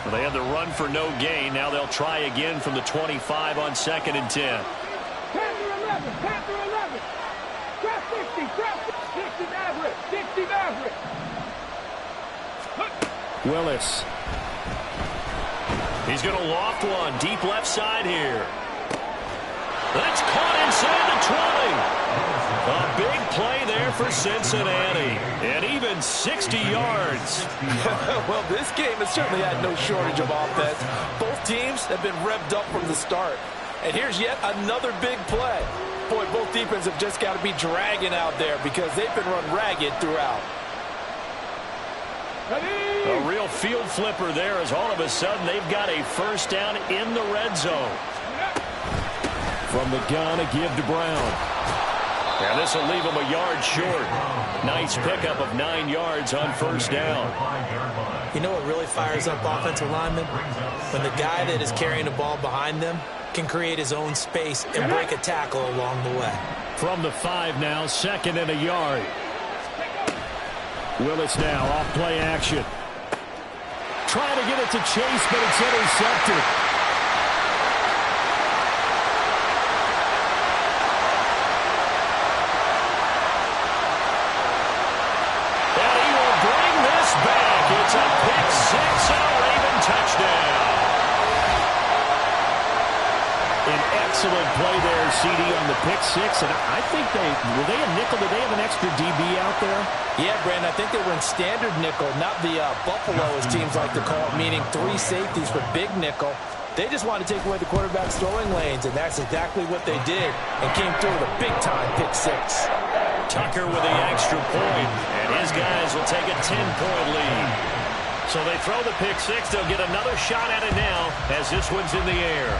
Well, they had the run for no gain. Now they'll try again from the 25 on 2nd and 10. Panther 11, Panther 11. Trap 60, trap 60 Maverick, 60 Maverick. Willis. He's going to loft one deep left side here. That's caught inside the 20. A big play there for Cincinnati. And even 60 yards. Well, this game has certainly had no shortage of offense. Both teams have been revved up from the start. And here's yet another big play. Boy, both defenses have just got to be dragging out there because they've been run ragged throughout. A real field flipper there as all of a sudden they've got a 1st down in the red zone. From the gun, a give to Brown. And this will leave him a yard short. Nice pickup of 9 yards on 1st down. You know what really fires up offensive linemen? When the guy that is carrying the ball behind them can create his own space and break a tackle along the way. From the 5 now, 2nd and a yard. Willis now off play action. Trying to get it to Chase, but it's intercepted. And he will bring this back. It's a pick 6 and a Raven touchdown. An excellent play there, CD, on the pick 6. And I think were they a nickel? Did they have an extra DB out there? Yeah, Brandon, I think they were in standard nickel, not the Buffalo, as teams like to call it, meaning 3 safeties for big nickel. They just wanted to take away the quarterback's throwing lanes, and that's exactly what they did, and came through with a big-time pick 6. Tucker with the extra point, and his guys will take a 10-point lead. So they throw the pick 6. They'll get another shot at it now as this one's in the air.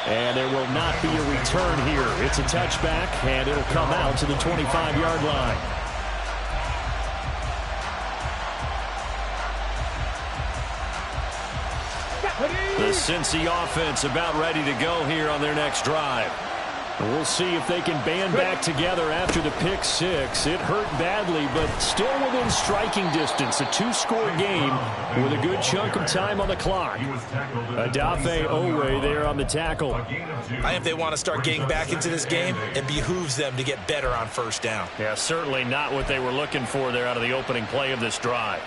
And there will not be a return here. It's a touchback, and it'll come out to the 25-yard line. The Cincy offense about ready to go here on their next drive. We'll see if they can band back together after the pick 6. It hurt badly, but still within striking distance. A 2-score game with a good chunk of time on the clock. Adafe Owe there on the tackle. I think if they want to start getting back into this game, it behooves them to get better on 1st down. Yeah, certainly not what they were looking for there out of the opening play of this drive.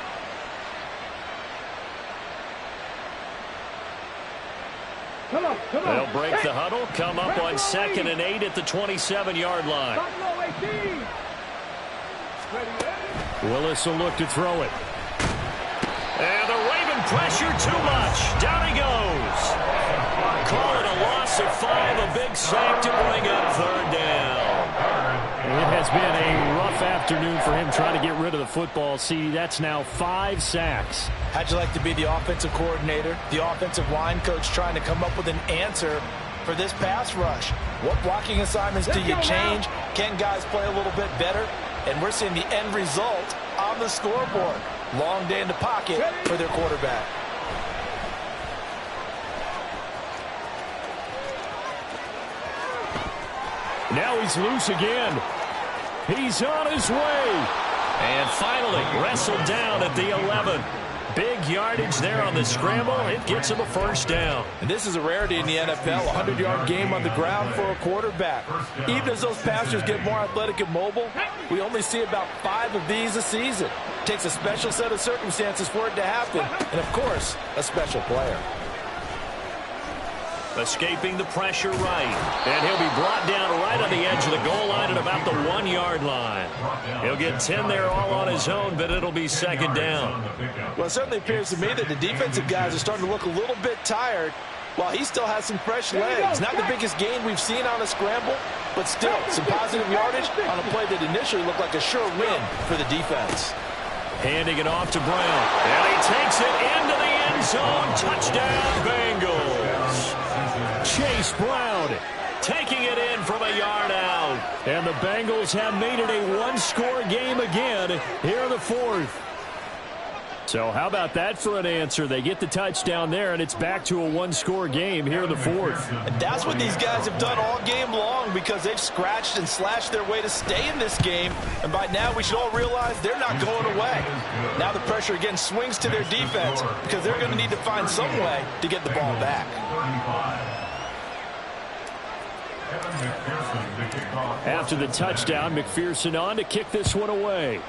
They'll break the huddle, come up on 2nd and 8 at the 27-yard line. Willis will look to throw it. And the Raven pressure too much. Down he goes. Call it a loss of 5, a big sack to bring up third down. It has been a rough afternoon for him trying to get rid of the football. See, that's now 5 sacks. How'd you like to be the offensive coordinator, the offensive line coach trying to come up with an answer for this pass rush? What blocking assignments do you change? Can guys play a little bit better? And we're seeing the end result on the scoreboard. Long day in the pocket for their quarterback. Now he's loose again. He's on his way. And finally wrestled down at the 11. Big yardage there on the scramble. It gets him a first down. And this is a rarity in the NFL, a 100-yard game on the ground for a quarterback. Even as those passers get more athletic and mobile, we only see about 5 of these a season. It takes a special set of circumstances for it to happen, and of course, a special player. Escaping the pressure right. And he'll be brought down right on the edge of the goal line at about the 1-yard line. He'll get 10 there all on his own, but it'll be second down. Well, it certainly appears to me that the defensive guys are starting to look a little bit tired while he still has some fresh legs. Not the biggest gain we've seen on a scramble, but still some positive yardage on a play that initially looked like a sure win for the defense. Handing it off to Brown. And he takes it into the end zone. Touchdown, Bengals. Chase Brown Taking it in from a yard out. And the Bengals have made it a one-score game again here in the fourth. So how about that for an answer? They get the touchdown there, and it's back to a one-score game here in the fourth. And that's what these guys have done all game long because they've scratched and slashed their way to stay in this game. And by now, we should all realize they're not going away. Now the pressure again swings to their defense because they're going to need to find some way to get the ball back. After the touchdown, McPherson on to kick this one away.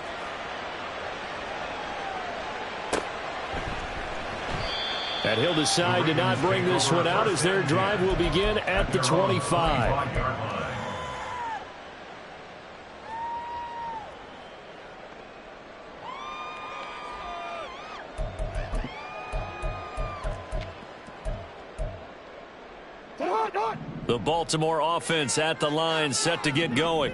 And he'll decide to not bring this one out as their drive will begin at the 25. The Baltimore offense at the line, set to get going.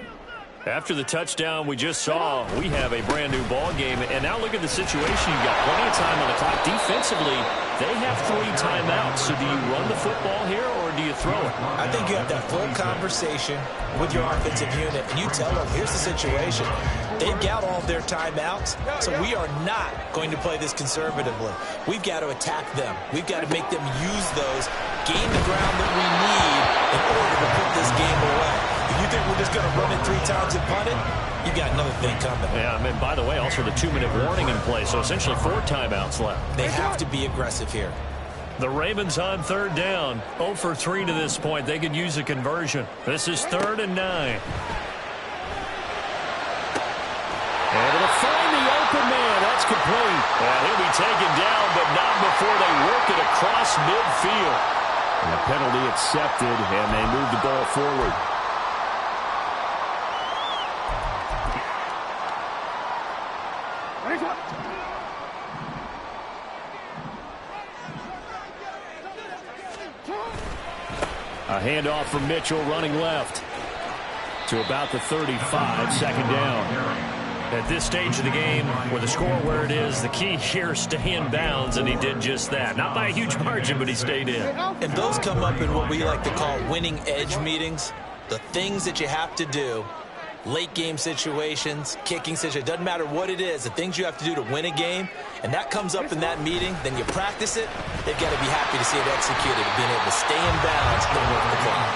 After the touchdown we just saw, we have a brand new ball game. And now look at the situation. You've got plenty of time on the clock. Defensively, they have 3 timeouts. So do you run the football here or do you throw it? I think you have that full conversation with your offensive unit, and you tell them, here's the situation. They've got all their timeouts, so we are not going to play this conservatively. We've got to attack them. We've got to make them use those, gain the ground that we need in order to put this game away. If you think we're just going to run it 3 times and punt it, you've got another thing coming. Yeah, I mean, by the way, also the 2-minute warning in play, so essentially 4 timeouts left. They have to be aggressive here. The Ravens on 3rd down. 0 for 3 to this point. They could use a conversion. This is 3rd and 9. And it'll find the open man. That's complete. And he'll be taken down, but not before they work it across midfield. And the penalty accepted, and they move the ball forward. A handoff from Mitchell running left to about the 35, 2nd down. At this stage of the game, with the score where it is, the key here is stay in bounds, and he did just that. Not by a huge margin, but he stayed in. And those come up in what we like to call winning edge meetings. The things that you have to do, late game situations, kicking situations, doesn't matter what it is, the things you have to do to win a game, and that comes up in that meeting, then you practice it, they've got to be happy to see it executed, being able to stay in bounds and work the clock.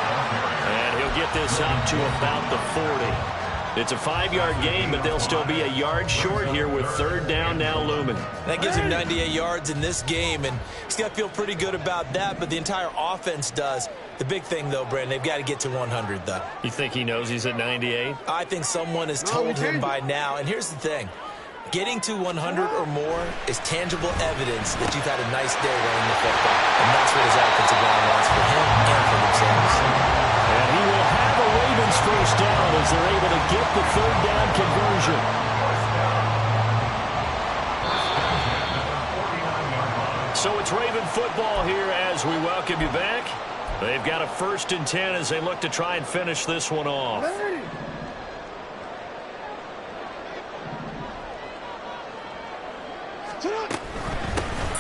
And he'll get this up to about the 40. It's a 5-yard gain, but they'll still be a yard short here with 3rd down now looming. That gives him 98 yards in this game, and he's got to feel pretty good about that, but the entire offense does. The big thing, though, Brandon, they've got to get to 100, though. You think he knows he's at 98? I think someone has told him by now, and here's the thing. Getting to 100 or more is tangible evidence that you've had a nice day running the football, and that's what his offensive line wants for him and for themselves. And he will have a Ravens first down as they're able to get the 3rd down conversion. So it's Raven football here as we welcome you back. They've got a 1st and 10 as they look to try and finish this one off.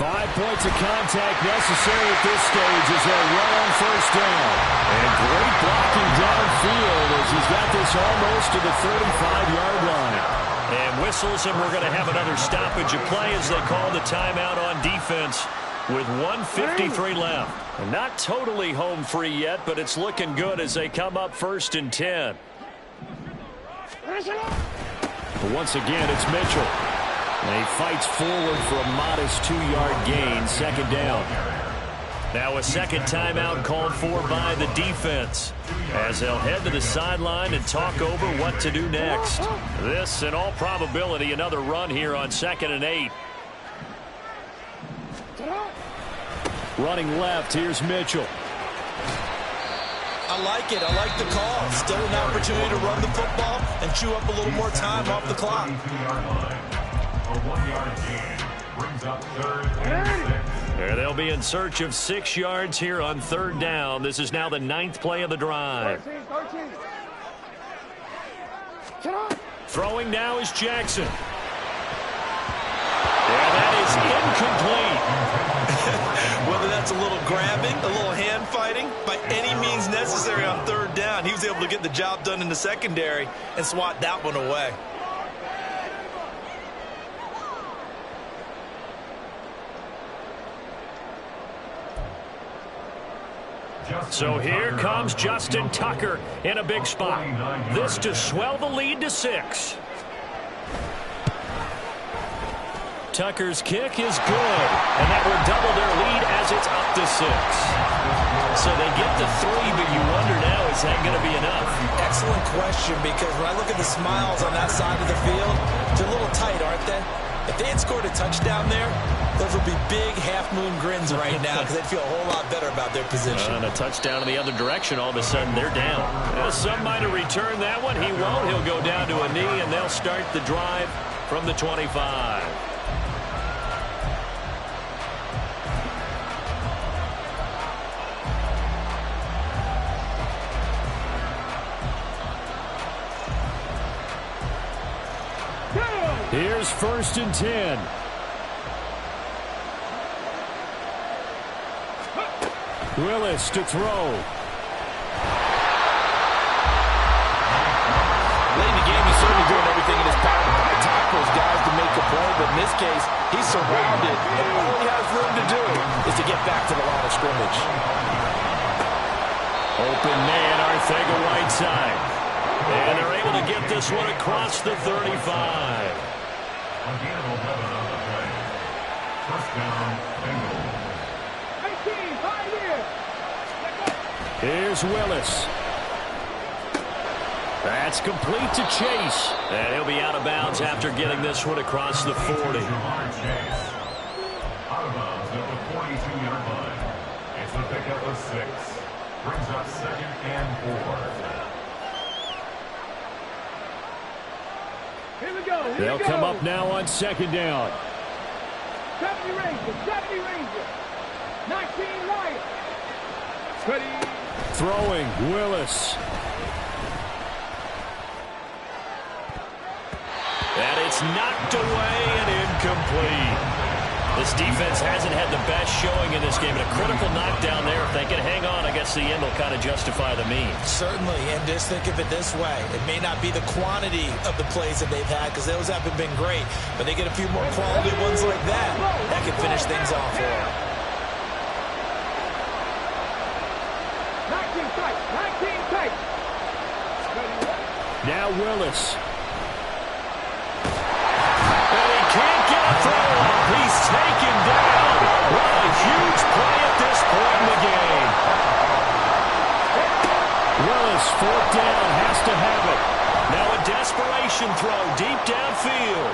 5 points of contact necessary at this stage as they'll run on 1st down. And great blocking downfield as he's got this almost to the 35-yard line. And whistles, and we're going to have another stoppage of play as they call the timeout on defense with 1:53 left. And not totally home free yet, but it's looking good as they come up 1st and 10. But once again, it's Mitchell. And he fights forward for a modest 2-yard gain, 2nd down. Now a second timeout called for by the defense as they'll head to the sideline and talk over what to do next. This, in all probability, another run here on 2nd and 8. Running left, here's Mitchell. I like it. I like the call. Still an opportunity to run the football and chew up a little more time off the clock. A 1-yard gain brings up 3rd and 6. They'll be in search of 6 yards here on 3rd down. This is now the 9th play of the drive. 13. Throwing now is Jackson. Yeah, that is incomplete. Whether that's a little grabbing, a little hand fighting, by any means necessary on 3rd down, he was able to get the job done in the secondary and swat that one away. So here comes Justin Tucker in a big spot. This to swell the lead to 6. Tucker's kick is good, and that will double their lead as it's up to 6. So they get to 3, but you wonder now, is that going to be enough? Excellent question, because when I look at the smiles on that side of the field, they're a little tight, aren't they? If they had scored a touchdown there, those would be big half-moon grins right now because they'd feel a whole lot better about their position. And a touchdown in the other direction, all of a sudden they're down. Some might have returned that one. He won't. He'll go down to a knee, and they'll start the drive from the 25. Here's 1st and 10. Willis to throw. Late in the game, he's certainly doing everything in his power to tackle those guys to make a play, but in this case, he's surrounded, and all he has room to do is to get back to the line of scrimmage. Open man, Arcega-Whiteside. And they're able to get this one across the 35. Again, 11 on the play. 1st down, Bengals. 18, 5 here. Here's Willis. That's complete to Chase. And he'll be out of bounds after getting this one across the 40. Jamar Chase. Out of bounds at the 42-yard line. It's a pickup of 6. Brings up 2nd and 4. Here we go. Here They'll we go. come up now on 2nd down. 70 Rangers. 70 Rangers. 19 Lions. 20. Throwing, Willis. And it's knocked away and incomplete. This defense hasn't had the best showing in this game. And a critical knockdown there. If they can hang on, I guess the end will kind of justify the means. Certainly, and just think of it this way. It may not be the quantity of the plays that they've had because those haven't been great, but they get a few more quality ones like that that can finish things off for them. 19 tight. 19 tight. Now Willis. And he can't get a throw up. He's taken down. What a huge play at this point in the game. Willis, 4th down, has to have it. Now a desperation throw deep downfield.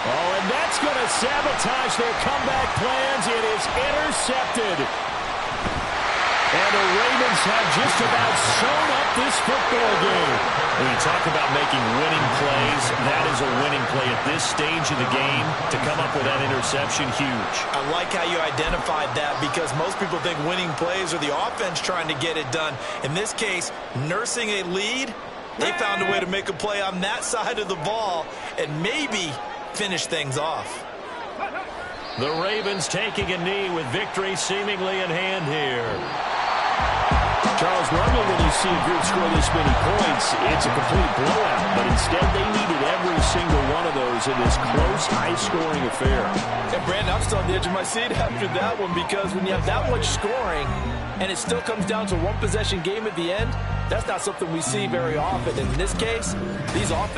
Oh, and that's going to sabotage their comeback plans. It is intercepted. And the Ravens have just about sewn up this football game. When you talk about making winning plays, that is was a winning play at this stage of the game. To come up with that interception, huge. I like how you identified that because most people think winning plays are the offense trying to get it done. In this case, nursing a lead, they found a way to make a play on that side of the ball and maybe finish things off. The Ravens taking a knee with victory seemingly in hand here. Charles, normally when you see a group score this many points, it's a complete blowout. But instead, they needed every single one of those in this close, high-scoring affair. And Brandon, I'm still on the edge of my seat after that one because when you have that much scoring and it still comes down to a one-possession game at the end, that's not something we see very often. In this case, these offenses